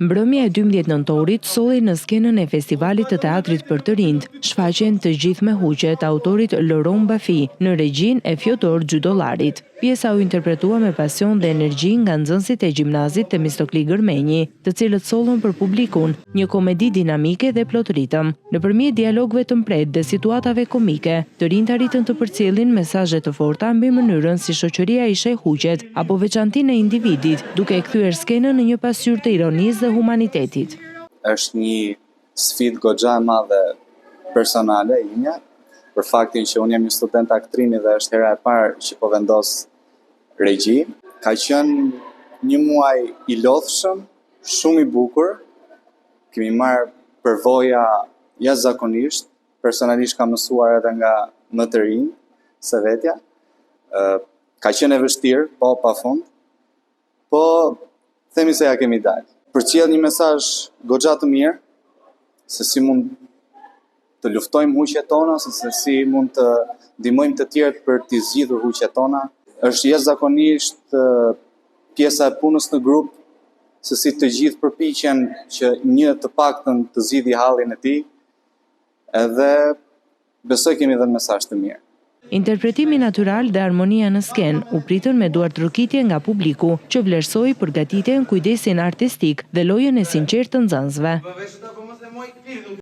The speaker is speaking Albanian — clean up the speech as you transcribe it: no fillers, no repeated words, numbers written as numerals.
Mbrëmja e 12 nëntorit solli në skenën e Festivalit të Teatrit për të Rinjt shfaqjen Të gjithë me huqe të autorit Laurent Bafi në regjinë e Fjodor Gjydollarit. Pjesa u interpretua me pasion dhe energji nga nxënësit e gjimnazit Temistokli Gërmenji, të cilët sollën për publikun një komedi dinamike dhe plot ritëm. Nëpërmjet dialogëve të mpret dhe situatave komike, të rinjt arritën të përcjellin mesazhe të forta mbi mënyrën si shoqëria i sheh huqet apo veçantinë e individit, duke e kthyer skenën në një pasqyrë të ironisë dhe humanitetit. Është një sfidë goxha e madhe personale ime, për faktin që unë jam një student aktrimi dhe është hera e parë që po vendos regji. Ka qenë një muaj i lodhshëm, shumë i bukur. Kemi marrë përvoja jashtëzakonisht, personalisht kam mësuar edhe nga më të rinj se vetja. Ka qenë e vështirë, po pafund, po themi se ja kemi dalë. Përcjell një mesazh goxha të mirë, se si mund të luftojmë huqet tona, se si mund të ndihmojmë të tjerët për të zgjidhur huqet tona. Është jashtëzakonisht pjesa e punës në grup, se si të gjithë përpiqen që një të paktën të zgjidhë hallin e tij, edhe besoj kemi dhënë mesazh të mirë. Interpretimi natyral dhe harmonia në skenë u pritën me duartrokitje nga publiku, që vlerësoi përgatitjen, kujdesin artistik dhe lojën e sinqertë të nxënësve.